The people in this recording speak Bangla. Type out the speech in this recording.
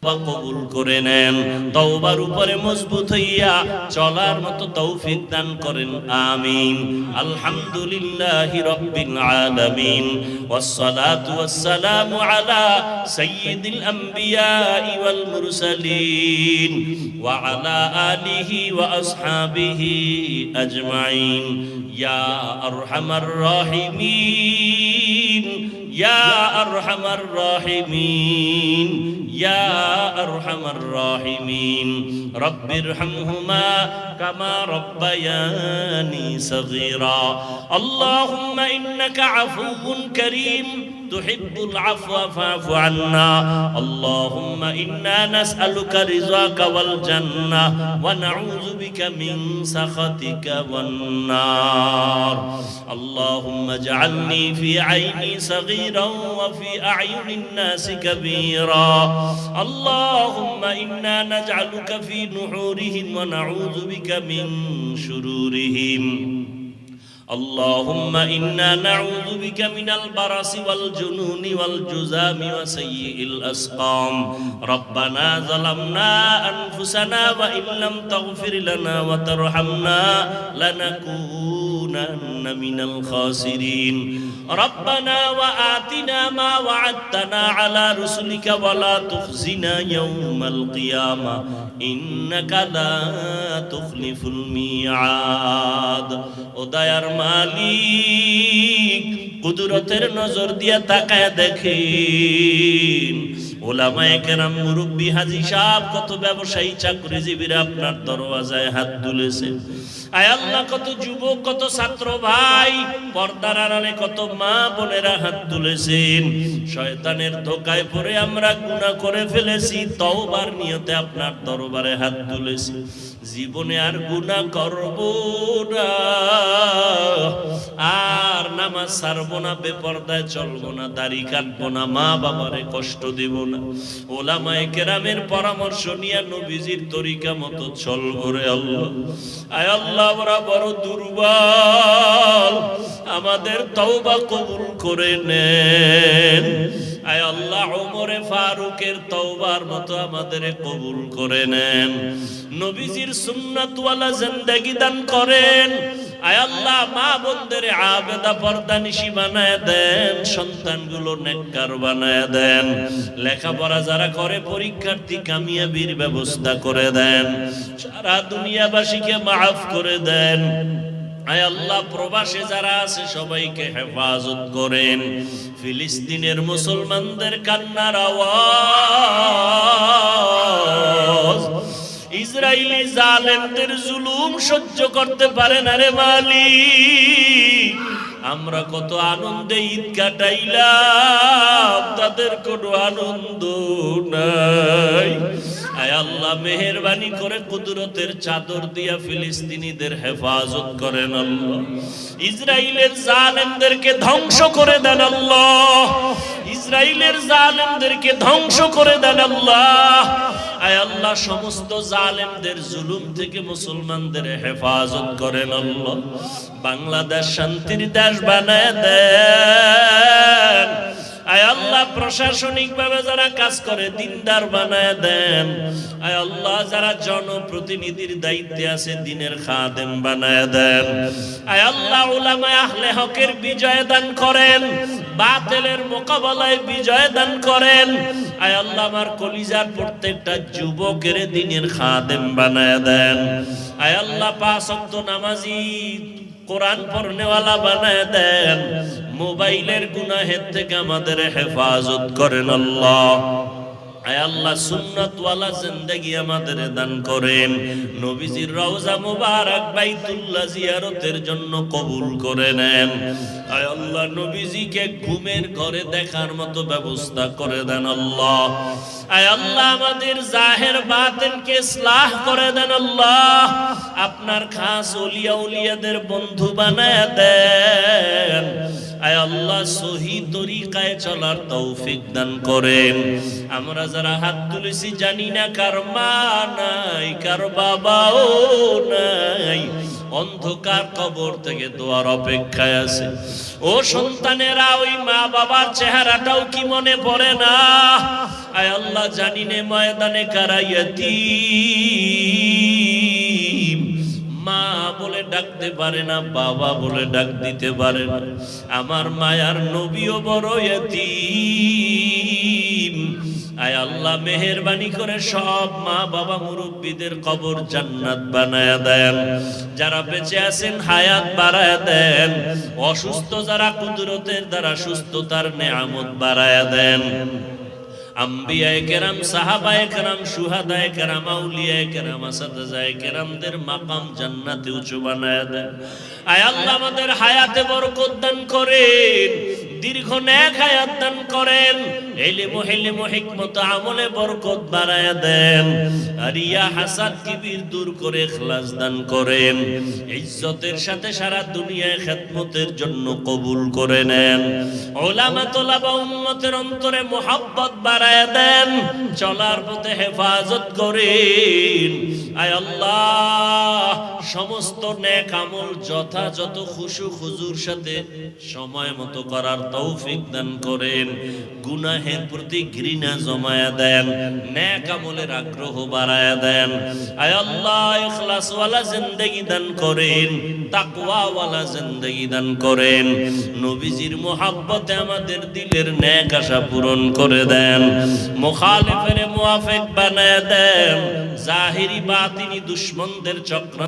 তওবা কবুল করে নেন, তওবার উপরে মজবুত হইয়া চলার মতো তৌফিক দান করেন, আমিন। আলহামদুলিল্লাহি রাব্বিল আলামিন, ওয়াসসালাতু ওয়াসসালামু আলা সাইয়্যিদিল আমবিয়াই ওয়াল মুরসালিন ওয়া আলা আলিহি ওয়া আসহাবিহি আজমাইন। ইয়া আরহামার রাহিমিন, ইয়া আরহামার রাহিমিন, ইয়া আরহামার রাহিমিন। রব্বিরহামহুমা কামা রব্বায়ানি সগীরা। আল্লাহুম্মা ইন্নাকা আফুউন কারীম তুহিব্বুল আফওয়া ফা'ফু আন্না। আল্লাহুম্মা ইন্না নাসআলুকা রিযাকা ওয়াল জান্নাহ ওয়া নাউযু বিকা মিন সাখাতিকা ওয়ান নার। আল্লাহুম্মা ইজআলনি ফি আইনি সগীরান ওয়া ফি আ'য়ুনিন নাসি কাবীরা। আল্লাহুম্মা ইন্না নাজআলুকা ফি নুহুরিহিম ওয়া নাউযু বিকা মিন শুরুরিহিম। اللهم إنا نعوذ بك من البرص والجنون والجذام وسيء الأسقام. ربنا ظلمنا أنفسنا وإن لم تغفر لنا وترحمنا لنكونن من الخاسرين. ربنا وآتنا ما وعدتنا على رسلك ولا تخزنا يوم القيامة إنك لا تخلف الميعاد. وداير মালিক, কুদরতের নজর দিয়া তাকায় দেখেন ওলামায়ে কেরাম, মুরব্বী, হাজী সাহেব, কত ব্যবসায়ী, চাকরিজীবীরা আপনার দরওয়াজায় হাত তুলেছে। আয় আল্লাহ, কত যুবক, কত ছাত্র ভাই, পর্দার আড়ালে কত মা বোনেরা হাত তুলেছেন। শয়তানের ধোকায় পড়ে আমরা গুনাহ করে ফেলেছি, তওবার নিয়তে আপনার দরবারে হাত তুলেছি। জীবনে আর গুনাহ করব না, আর নামাজ ছাড়বো না, বেপরদায় চলবো না, দাড়ি কাটবো না, মা বাবারে কষ্ট দেব না। ওলামায়ে কেরামের পরামর্শ নিয়ে নবীজির তরিকা মতো চলবো রে আল্লাহ। আয় আল্লাহ, আমরা বড় দুর্বল, আমাদের তওবা কবুল করে নেন। আয় আল্লাহ, ওমরে ফারুকের তওবার মতো আমাদের কবুল করে নেন। নবীজির সুন্নাতওয়ালা জিন্দেগি দান করেন। আয় আল্লাহ, মা বোনদের আবেদা পর্দানিশী বানায় দেন, সন্তানগুলো নেককার বানায় দেন। লেখাপড়া যারা করে পরীক্ষার্থী কামিয়াবির ব্যবস্থা করে দেন। সারা দুনিয়াবাসীকে মাফ করে দেন। আয় আল্লাহ, প্রবাসে যারা আছে সবাইকে হেফাজত করেন। ফিলিস্তিনের মুসলমানদের কান্নার আওয়াজ, ইসরাইলি জালেমদের জুলুম সহ্য করতে পারে না রে মালিক। আমরা কত আনন্দে ঈদ কাটাইলাম, তাদের কোনো আনন্দ নাই। আয় আল্লাহ, মেহেরবানি করে কুদরতের চাদর দিয়া ফিলিস্তিনিদের হেফাজত করেন আল্লাহ। ইসরাইলের জালেমদেরকে ধ্বংস করে দেন আল্লাহ, ইসরাইলের জালেমদেরকে ধ্বংস করে দেন আল্লাহ। আয় আল্লাহ, সমস্ত জালেমদের জুলুম থেকে মুসলমানদের হেফাজত করেন আল্লাহ। বাংলাদেশ শান্তির দেশ বানায় দেন। আয় আল্লাহ, প্রশাসনিক ভাবে যারা কাজ করে দিনদার বানায় দেন। আয় আল্লাহ, যারা জনপ্রতিনিধির দায়িত্বে আছে দিনের খাদেম বানায় দেন। আয় আল্লাহ, উলামায়ে আহলে হকের বিজয় দান করেন, বাতিলের মোকাবেলায় বিজয় দান করেন। আয় আল্লাহ, আমার কলিজার প্রত্যেকটা যুবকের দিনের খাদেম বানায় দেন। আয় আল্লাহ, 5 ওয়াক্ত নামাজি, কোরআন পড়নেওয়ালা বানায় দেন। মোবাইলের গুনাহের থেকে আমাদের হেফাজত করেন আল্লাহ। আয় আল্লাহ, সুন্নাতওয়ালা জিন্দেগি আমাদের দান করেন। নবীজির রওজা মুবারক বাইতুল্লাহ জিয়ারতের জন্য কবুল করে নেন। আয় আল্লাহ, নবীজিকে ঘুমের ঘরে দেখার মতো ব্যবস্থা করে দেন আল্লাহ। আয় আল্লাহ, আমাদের জাহের বাতিনকে ইসলাহ করে দেন আল্লাহ। আপনার খাস ওলিয়া উলিয়াদের বন্ধু বানায় দেন। আয় আল্লাহ, সহি তরিকায় চলার তৌফিক দান করেন। আমরা যারা হাত তুলেছি জানি না কার মা নাই, কার বাবাও নাই, অন্ধকার কবর থেকে দোয়ার অপেক্ষায় আছে। ও সন্তানেরা, ওই মা বাবার চেহারাটাও কি মনে পড়ে না? আয় আল্লাহ জানি নে ময়দানে কারা ইয়াতীম, মা বলে ডাকতে পারে না, বাবা বলে ডাক দিতে পারে না। আমার মায়ার নবীও বড় ইয়াতীম। আয় আল্লাহ মেহেরবানি করে সব মা বাবা মুরব্বীদের কবর জান্নাত বানায়া দেন, যারা বেঁচে আছেন হায়াত বাড়ায়া দেন, অসুস্থ যারা কুদরতের দ্বারা সুস্থতার নেয়ামত বাড়ায়া দেন। আম্বিয়ায়ে কেরাম, সাহাবায়ে কেরাম, শুহাদায়ে কেরাম, আউলিয়ায়ে কেরাম, আসাদায়ে কেরামদের মাকাম জান্নাতে উঁচু বানায়া দেন। আয় আল্লাহ আমাদের হায়াতে বরকত দান করেন, দীর্ঘ নেক হায়াত দান করেন, ইলম হিকমত আমলে বরকত বাড়ায়া দেন, রিয়া হাসাদ কিবির দূর করে ইখলাস দান করেন, ইজ্জতের সাথে সারা দুনিয়ায় খেদমতের জন্য কবুল করে নেন। উলামা তোলাবা উম্মতের অন্তরে মুহাব্বত বাড়ায়া দেন, চলার পথে হেফাজত করেন। আয় আল্লাহ সমস্ত নেক আমল যথাযথ খুশু খুজুর সাথে সময় মতো করার তৌফিক দান করেন, গুনাহের প্রতি ঘৃণা জমায়া দেন, নেক আমলের আগ্রহ বাড়ায়া দেন। আয় আল্লাহ ইখলাস ওয়ালা জিন্দেগি দান করেন, তাকওয়া ওয়ালা জিন্দেগি দান করেন। নবীজির মুহাব্বতে আমাদের দিলের নেক আশা পূরণ করে দেন, মুখালিফের মুওয়াফিক বানায়া দেন, জাহিরি বাতিনি দুশমনদের চক্র